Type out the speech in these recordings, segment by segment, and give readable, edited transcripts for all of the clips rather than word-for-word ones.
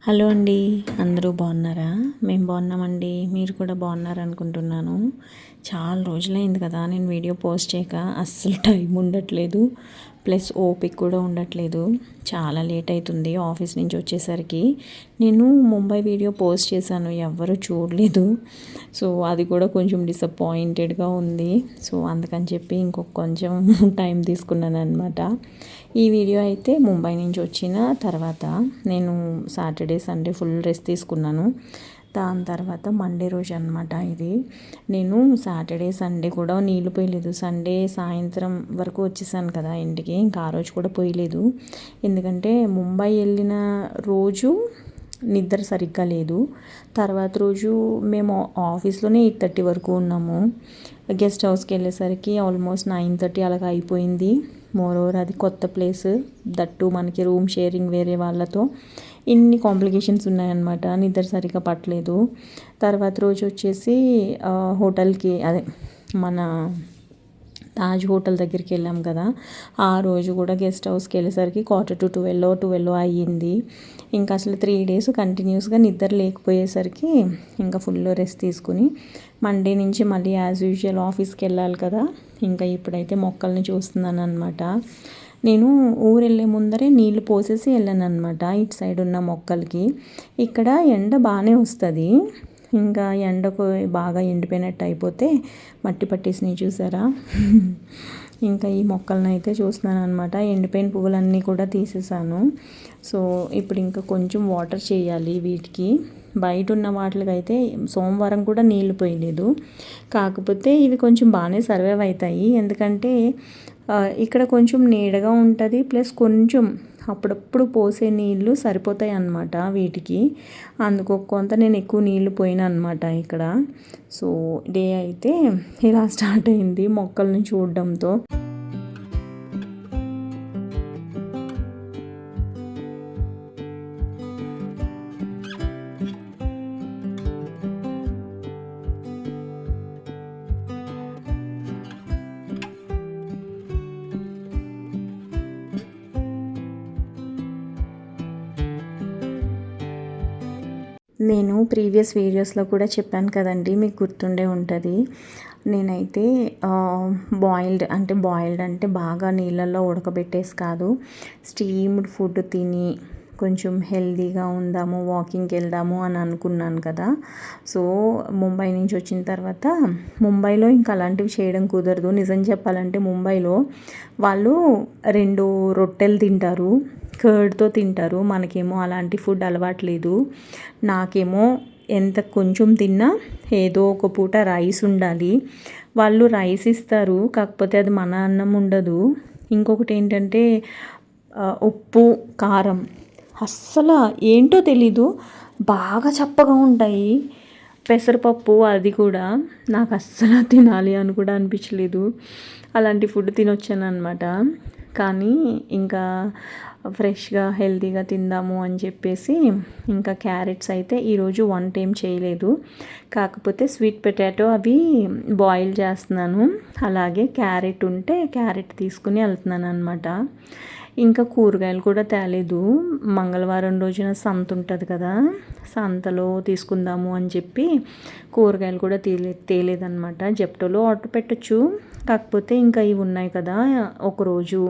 Hello అండి, అందరూ బాగున్నారా? మేము బాగున్నామండి. మీరు కూడా బాగున్నారనుకుంటున్నాను. చాలా రోజులైంది కదా నేను వీడియో పోస్ట్ చేయక. అస్సలు టైం ఉండట్లేదు, ప్లస్ ఓపిక కూడా ఉండట్లేదు. చాలా లేట్ అవుతుంది ఆఫీస్ నుంచి వచ్చేసరికి. నేను ముంబై వీడియో పోస్ట్ చేశాను, ఎవ్వరూ చూడలేదు. సో అది కూడా కొంచెం డిసప్పాయింటెడ్గా ఉంది. సో అందుకని చెప్పి ఇంకొక కొంచెం టైం తీసుకున్నాను అనమాట. ఈ వీడియో అయితే ముంబై నుంచి వచ్చిన తర్వాత నేను సాటర్డే సండే ఫుల్ రెస్ట్ తీసుకున్నాను. దాని తర్వాత మండే రోజు అనమాట ఇది. నేను సాటర్డే సండే కూడా నీళ్ళు పోయలేదు. సండే సాయంత్రం వరకు వచ్చేసాను కదా ఇంటికి, ఇంకా ఆ రోజు కూడా పోయలేదు. ఎందుకంటే ముంబై వెళ్ళిన రోజు నిద్ర సరిగ్గా లేదు. తర్వాత రోజు మేము ఆఫీస్లోనే 8:30 వరకు ఉన్నాము. గెస్ట్ హౌస్కి వెళ్ళేసరికి ఆల్మోస్ట్ 9:30 అలాగా అయిపోయింది. మోరోవర్ అది కొత్త ప్లేస్, దట్టు మనకి రూమ్ షేరింగ్ వేరే వాళ్ళతో. ఇన్ని కాంప్లికేషన్స్ ఉన్నాయన్నమాట. నిద్ర సరిగ్గా పట్టలేదు. తర్వాత రోజు వచ్చేసి హోటల్కి, అదే మన తాజ్ హోటల్ దగ్గరికి వెళ్ళాం కదా, ఆ రోజు కూడా గెస్ట్ హౌస్కి వెళ్ళేసరికి 11:45 అయ్యింది. ఇంకా అసలు 3 days కంటిన్యూస్గా నిద్ర లేకపోయేసరికి ఇంకా ఫుల్ రెస్ట్ తీసుకుని మండే నుంచి మళ్ళీ యాజ్ యూజువల్ ఆఫీస్కి వెళ్ళాలి కదా. ఇంకా ఇప్పుడైతే మొక్కల్ని చూస్తున్నాను అనమాట. నేను ఊరు వెళ్ళే ముందరే నీళ్లు పోసేసి వెళ్ళాను అనమాట ఇటు సైడ్ ఉన్న మొక్కలకి. ఇక్కడ ఎండ బాగానే వస్తుంది. ఇంకా ఎండకు బాగా ఎండిపోయినట్టు అయిపోతే మట్టి పట్టేసినవి చూసారా. ఇంకా ఈ మొక్కలను అయితే చూస్తున్నాను అనమాట. ఎండిపోయిన పువ్వులన్నీ కూడా తీసేసాను. సో ఇప్పుడు ఇంకా కొంచెం వాటర్ చేయాలి వీటికి. బయట ఉన్న వాటికైతే సోమవారం కూడా నీళ్లు పోయలేదు. కాకపోతే ఇవి కొంచెం బాగానే సర్వైవ్ అవుతాయి. ఎందుకంటే ఇక్కడ కొంచెం నీడగా ఉంటుంది, ప్లస్ కొంచెం అప్పుడప్పుడు పోసే నీళ్ళు సరిపోతాయి అన్నమాట వీటికి. అందుకు కొంత నేను ఎక్కువ నీళ్లు పోయినా అనమాట ఇక్కడ. సో డే అయితే ఇలా స్టార్ట్ అయింది మొక్కల్ని చూడడంతో. నేను ప్రీవియస్ వీడియోస్లో కూడా చెప్పాను కదండి, మీకు గుర్తుండే ఉంటుంది. నేనైతే బాయిల్డ్ అంటే బాగా నీళ్ళల్లో ఉడకబెట్టేసి కాదు, స్టీమ్డ్ ఫుడ్ తిని కొంచెం హెల్తీగా ఉందాము, వాకింగ్కి వెళ్దాము అని అనుకున్నాను కదా. సో ముంబై నుంచి వచ్చిన తర్వాత ముంబైలో ఇంకా అలాంటివి చేయడం కుదరదు. నిజం చెప్పాలంటే ముంబైలో వాళ్ళు 2 రొట్టెలు తింటారు, కర్డ్తో తింటారు. మనకేమో అలాంటి ఫుడ్ అలవాట్లేదు. నాకేమో ఎంత కొంచెం తిన్నా ఏదో ఒక పూట రైస్ ఉండాలి. వాళ్ళు రైస్ ఇస్తారు, కాకపోతే అది మన అన్నం ఉండదు. ఇంకొకటి ఏంటంటే ఉప్పు కారం అస్సలు ఏంటో తెలీదు, బాగా చప్పగా ఉంటాయి. పెసరపప్పు అది కూడా నాకు అస్సలు తినాలి అని కూడా అనిపించలేదు. అలాంటి ఫుడ్ తినొచ్చాను అనమాట. కానీ ఇంకా ఫ్రెష్గా హెల్తీగా తిందాము అని చెప్పేసి ఇంకా క్యారెట్స్ అయితే ఈరోజు వంట ఏం చేయలేదు. కాకపోతే స్వీట్ పొటాటో అవి బాయిల్ చేస్తున్నాను. అలాగే క్యారెట్ ఉంటే క్యారెట్ తీసుకుని వెళ్తున్నాను అనమాట. ఇంకా కూరగాయలు కూడా తేలేదు. మంగళవారం రోజున సంత ఉంటుంది కదా, సంతలో తీసుకుందాము అని చెప్పి కూరగాయలు కూడా తేలేదనమాట. జెప్టోలో ఆర్డర్ పెట్టచ్చు, కాకపోతే ఇంకా ఇవి ఉన్నాయి కదా, ఒకరోజు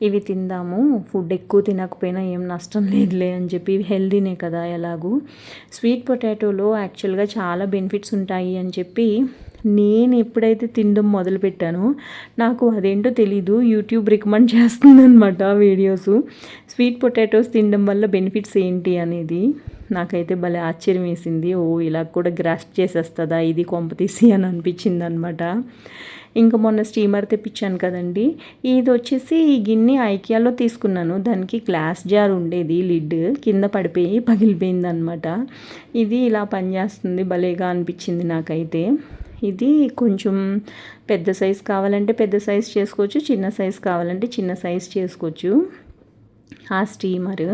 ఇవి తిందాము, ఫుడ్ ఎక్కువ తినకపోయినా ఏం నష్టం లేదులే అని చెప్పి, ఇవి హెల్దీనే కదా ఎలాగూ. స్వీట్ పొటాటోలో యాక్చువల్గా చాలా బెనిఫిట్స్ ఉంటాయి అని చెప్పి నేను ఎప్పుడైతే తినడం మొదలుపెట్టానో నాకు అదేంటో తెలీదు, యూట్యూబ్ రికమెండ్ చేస్తుందనమాట వీడియోస్. స్వీట్ పొటాటోస్ తినడం వల్ల బెనిఫిట్స్ ఏంటి అనేది నాకైతే భలే ఆశ్చర్యం వేసింది. ఇలా కూడా గ్రాస్ప్ చేసేస్తుందా ఇది కొంపతీసి అని అనిపించింది అనమాట. ఇంకా మొన్న స్టీమర్ తెప్పించాను కదండి, ఇది వచ్చేసి ఈ గిన్నె ఐకియాలో తీసుకున్నాను. దానికి గ్లాస్ జార్ ఉండేది, లిడ్ కింద పడిపోయి పగిలిపోయిందనమాట. ఇది ఇలా పనిచేస్తుంది, భలేగా అనిపించింది నాకైతే. ఇది కొంచెం పెద్ద సైజు కావాలంటే పెద్ద సైజు చేసుకోవచ్చు, చిన్న సైజు కావాలంటే చిన్న సైజు చేసుకోవచ్చు ఆ స్టీమర్.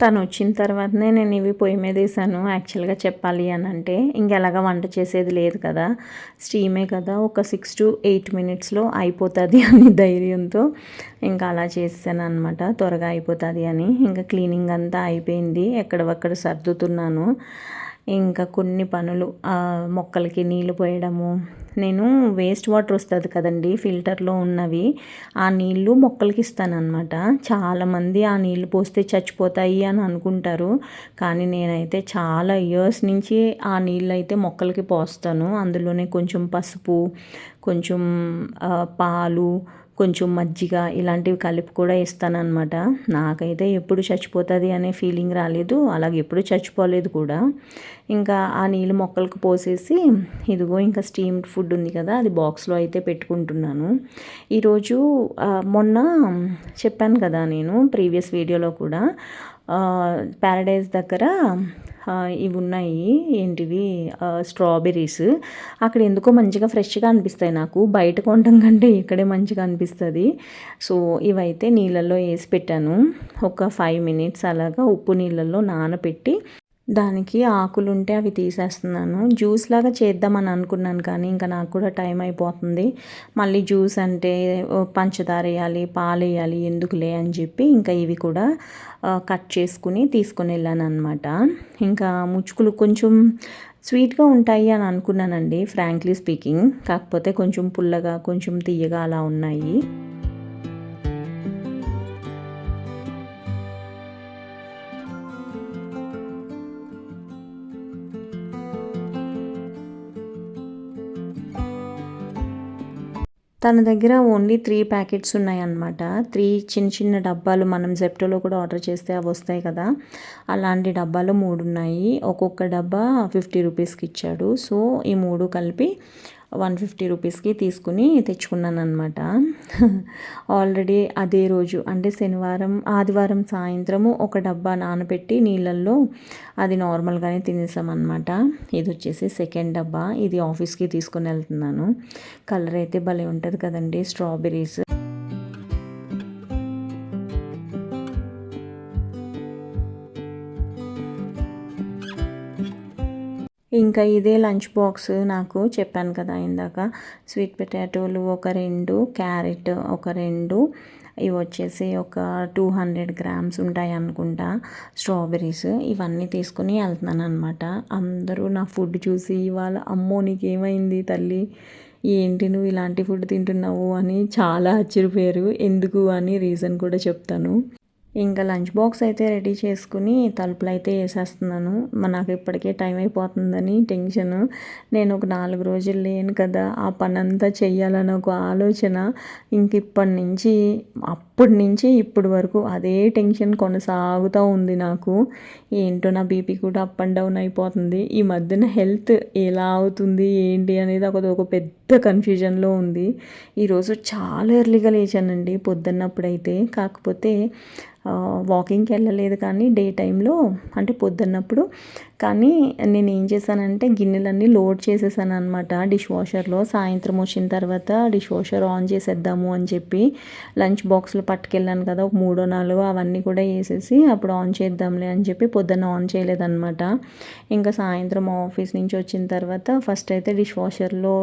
తను వచ్చిన తర్వాతనే నేను ఇవి పొయ్యి మీద వేసాను. యాక్చువల్గా చెప్పాలి అని అంటే ఇంకెలాగా వంట చేసేది లేదు కదా, స్టీమే కదా, ఒక 6 to 8 మినిట్స్లో అయిపోతుంది అని ధైర్యంతో ఇంకా అలా చేసాను అనమాట. త్వరగా అయిపోతుంది అని. ఇంకా క్లీనింగ్ అంతా అయిపోయింది, ఎక్కడవక్కడ సర్దుతున్నాను. ఇంకా కొన్ని పనులు, మొక్కలకి నీళ్ళు పోయడము. నేను వేస్ట్ వాటర్ వస్తుంది కదండి ఫిల్టర్లో ఉన్నవి, ఆ నీళ్ళు మొక్కలకి ఇస్తానన్నమాట. చాలామంది ఆ నీళ్ళు పోస్తే చచ్చిపోతాయి అని అనుకుంటారు, కానీ నేనైతే చాలా ఇయర్స్ నుంచి ఆ నీళ్ళు అయితే మొక్కలకి పోస్తాను. అందులోనే కొంచెం పసుపు, కొంచెం పాలు, కొంచెం మజ్జిగ ఇలాంటివి కలిపి కూడా ఇస్తానన్నమాట. నాకైతే ఎప్పుడు చచ్చిపోతుంది అనే ఫీలింగ్ రాలేదు, అలాగే ఎప్పుడు చచ్చిపోలేదు కూడా. ఇంకా ఆ నీళ్ళు మొక్కలకు పోసేసి ఇదిగో ఇంకా స్టీమ్డ్ ఫుడ్ ఉంది కదా, అది బాక్స్లో అయితే పెట్టుకుంటున్నాను. ఈరోజు మొన్న చెప్పాను కదా నేను ప్రీవియస్ వీడియోలో కూడా, ప్యారడైజ్ దగ్గర ఇవి ఉన్నాయి, ఏంటివి, స్ట్రాబెర్రీస్. అక్కడ ఎందుకో మంచిగా ఫ్రెష్గా అనిపిస్తాయి నాకు, బయట కొనడం కంటే ఇక్కడే మంచిగా అనిపిస్తుంది. సో ఇవైతే నీళ్ళల్లో వేసి పెట్టాను, ఒక 5 మినిట్స్ అలాగా ఉప్పు నీళ్ళల్లో నానబెట్టి దానికి ఆకులు ఉంటే అవి తీసేస్తున్నాను. జ్యూస్ లాగా చేద్దామని అనుకున్నాను, కానీ ఇంకా నాకు కూడా టైం అయిపోతుంది. మళ్ళీ జ్యూస్ అంటే పంచదార వేయాలి, పాలు వేయాలి, ఎందుకులే అని చెప్పి ఇంకా ఇవి కూడా కట్ చేసుకుని తీసుకొని వెళ్ళాను అనమాట. ఇంకా ముచ్చుకులు కొంచెం స్వీట్గా ఉంటాయి అని అనుకున్నానండి, ఫ్రాంక్లీ స్పీకింగ్. కాకపోతే కొంచెం పుల్లగా, కొంచెం తీయగా అలా ఉన్నాయి. తన దగ్గర ఓన్లీ 3 ప్యాకెట్స్ ఉన్నాయన్నమాట. 3 చిన్న చిన్న డబ్బాలు, మనం జెప్టోలో కూడా ఆర్డర్ చేస్తే అవి వస్తాయి కదా, అలాంటి డబ్బాలు 3 ఉన్నాయి. ఒక్కొక్క డబ్బా 50 రూపీస్కి ఇచ్చాడు. సో ఈ 3 కలిపి 150 రూపీస్కి తీసుకుని తెచ్చుకున్నాను అనమాట. ఆల్రెడీ అదే రోజు అంటే ఆదివారం సాయంత్రము ఒక డబ్బా నానబెట్టి నీళ్ళల్లో అది నార్మల్గానే తినేసామన్నమాట. ఇది వచ్చేసి సెకండ్ డబ్బా, ఇది ఆఫీస్కి తీసుకొని వెళ్తున్నాను. కలర్ అయితే భలే ఉంటుంది కదండి స్ట్రాబెర్రీస్. ఇంకా ఇదే లంచ్ బాక్స్, నాకు చెప్పాను కదా ఇందాక, స్వీట్ పొటాటోలు ఒక 2, క్యారెట్ ఒక 2, ఇవి వచ్చేసి ఒక 200 గ్రామ్స్ ఉంటాయి అనుకుంటా స్ట్రాబెర్రీస్. ఇవన్నీ తీసుకుని వెళ్తున్నాను అనమాట. అందరూ నా ఫుడ్ చూసి ఇవాళ, అమ్మో నీకేమైంది తల్లి, ఏంటి నువ్వు ఇలాంటి ఫుడ్ తింటున్నావు అని చాలా ఆశ్చర్యపోయారు. ఎందుకు అని రీజన్ కూడా చెప్తాను. ఇంకా లంచ్ బాక్స్ అయితే రెడీ చేసుకుని తలుపులు అయితే వేసేస్తున్నాను. నాకు ఇప్పటికే టైం అయిపోతుందని టెన్షన్. నేను ఒక 4 రోజులు లేను కదా, ఆ పని అంతా చెయ్యాలని ఒక ఆలోచన. ఇంక అప్పటి నుంచి ఇప్పటి వరకు అదే టెన్షన్ కొనసాగుతూ ఉంది నాకు. ఏంటో నా బీపీ కూడా అప్ అండ్ డౌన్ అయిపోతుంది. ఈ మధ్యన హెల్త్ ఎలా అవుతుంది ఏంటి అనేది ఒక పెద్ద కన్ఫ్యూజన్లో ఉంది. ఈరోజు చాలా ఎర్లీగా లేచానండి పొద్దున్నప్పుడైతే. కాకపోతే వాకింగ్కి వెళ్ళలేదు, కానీ డే టైంలో అంటే పొద్దున్నప్పుడు. కానీ నేను ఏం చేశానంటే గిన్నెలన్నీ లోడ్ చేసేసాను అనమాట డిష్ వాషర్లో. సాయంత్రం వచ్చిన తర్వాత డిష్ వాషర్ ఆన్ చేసేద్దాము అని చెప్పి లంచ్ బాక్స్లో పట్టుకెళ్ళాను కదా, ఒక 3 or 4 అవన్నీ కూడా వేసేసి అప్పుడు ఆన్ చేద్దాంలే అని చెప్పి పొద్దున్న ఆన్ చేయలేదన్నమాట. ఇంకా సాయంత్రం ఆఫీస్ నుంచి వచ్చిన తర్వాత ఫస్ట్ అయితే డిష్ వాషర్లో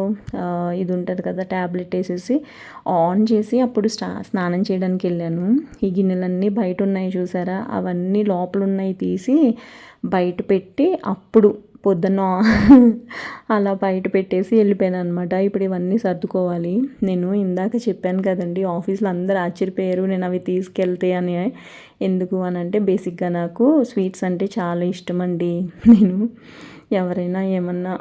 ఇది ఉంటుంది కదా ట్యాబ్లెట్ వేసేసి ఆన్ చేసి అప్పుడు స్నానం చేయడానికి వెళ్ళాను. ఈ గిన్నెలన్నీ బయట ఉన్నాయి చూసారా, అవన్నీ లోపల ఉన్నాయి తీసి బయట పెట్టి అప్పుడు పొద్దున్న అలా బయట పెట్టేసి వెళ్ళిపోయాను అనమాట. ఇప్పుడు ఇవన్నీ సర్దుకోవాలి. నేను ఇందాక చెప్పాను కదండి, ఆఫీస్లో అందరూ ఆశ్చర్యపోయారు నేను అవి తీసుకెళ్తే అని. ఎందుకు అని అంటే బేసిక్గా నాకు స్వీట్స్ అంటే చాలా ఇష్టం అండి. నేను ఎవరైనా ఏమన్నా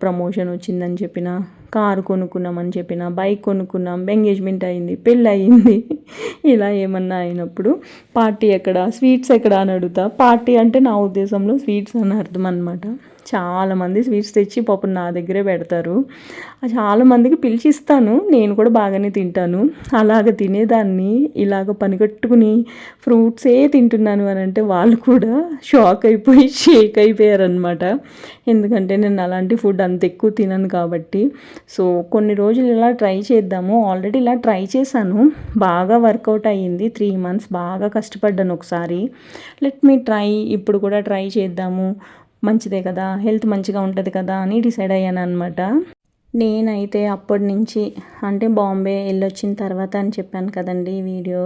ప్రమోషన్ వచ్చిందని చెప్పిన, కారు కొనుక్కున్నామని చెప్పిన, బైక్ కొనుక్కున్నాం, ఎంగేజ్మెంట్ అయింది, పెళ్ళి అయింది, ఇలా ఏమన్నా అయినప్పుడు పార్టీ ఎక్కడ, స్వీట్స్ ఎక్కడ అని అడుగుతా. పార్టీ అంటే నా ఉద్దేశంలో స్వీట్స్ అని అర్థం అనమాట. చాలామంది స్వీట్స్ తెచ్చి పాపం నా దగ్గరే పెడతారు. చాలామందికి పిలిచి ఇస్తాను, నేను కూడా బాగానే తింటాను. అలాగ తినేదాన్ని ఇలాగ పనిగట్టుకుని ఫ్రూట్సే తింటున్నాను అని అంటే వాళ్ళు కూడా షాక్ అయిపోయి షేక్ అయిపోయారనమాట. ఎందుకంటే నేను అలాంటి ఫుడ్ అంత ఎక్కువ తినను కాబట్టి. సో కొన్ని రోజులు ఇలా ట్రై చేద్దాము. ఆల్రెడీ ఇలా ట్రై చేశాను, బాగా వర్కౌట్ అయ్యింది. 3 months బాగా కష్టపడ్డాను ఒకసారి. లెట్ మీ ట్రై, ఇప్పుడు కూడా ట్రై చేద్దాము, మంచిదే కదా, హెల్త్ మంచిగా ఉంటుంది కదా అని డిసైడ్ అయ్యాను అనమాట. నేనైతే అప్పటి నుంచి, అంటే బాంబే వెళ్ళొచ్చిన తర్వాత అని చెప్పాను కదండి వీడియో,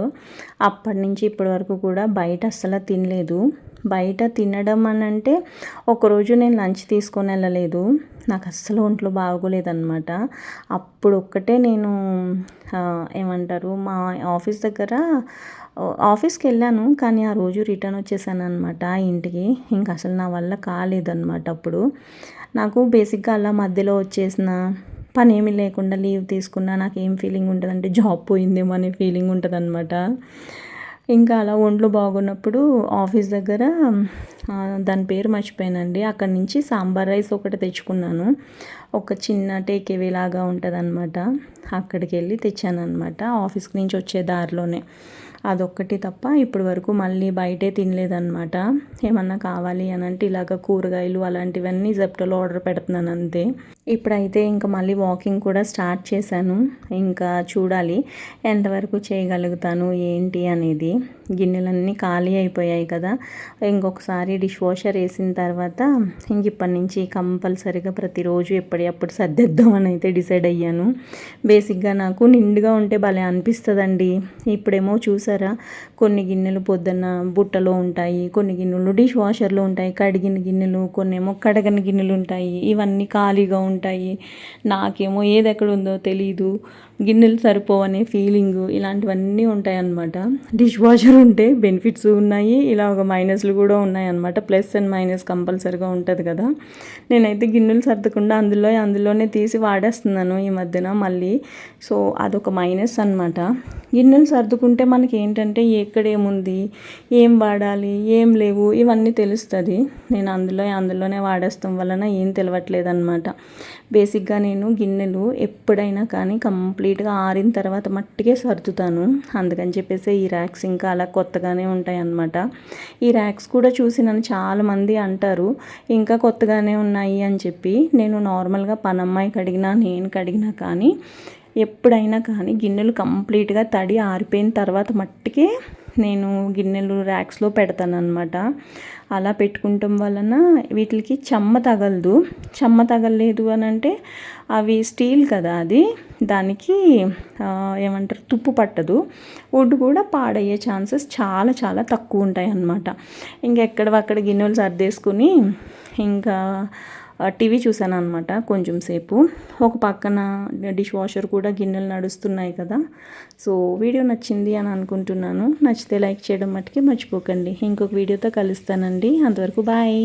అప్పటి నుంచి ఇప్పటి వరకు కూడా బయట అస్సలు తినలేదు. బయట తినడం అని అంటే ఒకరోజు నేను లంచ్ తీసుకొని వెళ్ళలేదు, నాకు అస్సలు ఒంట్లో బాగోలేదన్నమాట. అప్పుడు ఒక్కటే నేను ఏమంటారు, మా ఆఫీస్ దగ్గర ఆఫీస్కి వెళ్ళాను, కానీ ఆ రోజు రిటర్న్ వచ్చేసాను అనమాట ఇంటికి. ఇంకా అసలు నా వల్ల కాలేదన్నమాట. అప్పుడు నాకు బేసిక్గా అలా మధ్యలో వచ్చేసిన పని ఏమీ లేకుండా లీవ్ తీసుకున్నా నాకు ఏం ఫీలింగ్ ఉంటుందంటే జాబ్ పోయిందేమో అనే ఫీలింగ్ ఉంటుంది అనమాట. ఇంకా అలా ఒంట్లో బాగున్నప్పుడు ఆఫీస్ దగ్గర దాని పేరు మర్చిపోయానండి, అక్కడి నుంచి సాంబార్ రైస్ ఒకటి తెచ్చుకున్నాను. ఒక చిన్న టేకేవే లాగా ఉంటుంది అనమాట, అక్కడికి వెళ్ళి తెచ్చాను అనమాట ఆఫీస్కి నుంచి వచ్చే దారిలోనే. అదొక్కటి తప్ప ఇప్పటి వరకు మళ్ళీ బయటే తినలేదన్నమాట. ఏమన్నా కావాలి అని అంటే ఇలాగ కూరగాయలు అలాంటివన్నీ జెప్టోలో ఆర్డర్ పెడుతున్నాను అంతే. ఇప్పుడైతే ఇంకా మళ్ళీ వాకింగ్ కూడా స్టార్ట్ చేశాను. ఇంకా చూడాలి ఎంతవరకు చేయగలుగుతాను ఏంటి అనేది. గిన్నెలన్నీ ఖాళీ అయిపోయాయి కదా, ఇంకొకసారి డిష్ వాషర్ వేసిన తర్వాత ఇంక ఇప్పటి నుంచి కంపల్సరీగా ప్రతిరోజు ఎప్పటికప్పుడు సర్దేద్దామని అయితే డిసైడ్ అయ్యాను. బేసిక్గా నాకు నిండుగా ఉంటే భలే అనిపిస్తుందండి. ఇప్పుడేమో చూసారా, కొన్ని గిన్నెలు పొద్దున్న బుట్టలో ఉంటాయి, కొన్ని గిన్నెలు డిష్ వాషర్లో ఉంటాయి, కడిగిన గిన్నెలు, కొన్ని ఏమో కడగని గిన్నెలు ఉంటాయి, ఇవన్నీ ఖాళీగా ఉంటాయి. నాకేమో ఏది ఎక్కడ ఉందో తెలీదు, గిన్నెలు సరిపోవనే ఫీలింగు, ఇలాంటివన్నీ ఉంటాయి అన్నమాట. డిష్ వాషర్ ఉంటే బెనిఫిట్స్ ఉన్నాయి, ఇలా ఒక మైనస్లు కూడా ఉన్నాయి అన్నమాట. ప్లస్ అండ్ మైనస్ కంపల్సరీగా ఉంటుంది కదా. నేనైతే గిన్నెలు సర్దకుండా అందులోనే తీసి వాడేస్తున్నాను ఈ మధ్యన మళ్ళీ. సో అదొక మైనస్ అన్నమాట. గిన్నెలు సర్దుకుంటే మనకి ఏంటంటే ఎక్కడేముంది, ఏం వాడాలి, ఏం లేవు, ఇవన్నీ తెలుస్తుంది. నేను అందులోనే వాడేస్తాం వలన ఏం తెలియట్లేదు అనమాట. బేసిక్గా నేను గిన్నెలు ఎప్పుడైనా కానీ కంప్లీట్గా ఆరిన తర్వాత మట్టికే సర్దుతాను. అందుకని చెప్పేసి ఈ ర్యాక్స్ ఇంకా అలా కొత్తగానే ఉంటాయి అన్నమాట. ఈ ర్యాక్స్ కూడా చూసి నన్ను చాలామంది అంటారు ఇంకా కొత్తగానే ఉన్నాయి అని చెప్పి. నేను నార్మల్గా పనమ్మాయి కడిగినా నేను కడిగినా కానీ ఎప్పుడైనా కానీ గిన్నెలు కంప్లీట్గా తడి ఆరిపోయిన తర్వాత మట్టికే నేను గిన్నెలు ర్యాక్స్లో పెడతాను అనమాట. అలా పెట్టుకుంటాం వలన వీటికి చెమ్మ తగలదు. చెమ్మ తగలలేదు అని అంటే అవి స్టీల్ కదా, అది దానికి ఏమంటారు తుప్పు పట్టదు. వుడ్ కూడా పాడయ్యే ఛాన్సెస్ చాలా చాలా తక్కువ ఉంటాయి అన్నమాట. ఇంకెక్కడవక్కడ గిన్నెలు సర్దేసుకుని ఇంకా టీవీ చూసాను అనమాట కొంచెం సేపు. ఒక పక్కన డిష్ వాషర్ కూడా గిన్నెలు నడుస్తున్నాయి కదా. సో వీడియో నచ్చింది అని అనుకుంటున్నాను. నచ్చితే లైక్ చేయడం మట్టుకి మర్చిపోకండి. ఇంకొక వీడియోతో కలుస్తానండి. అంతవరకు బాయ్.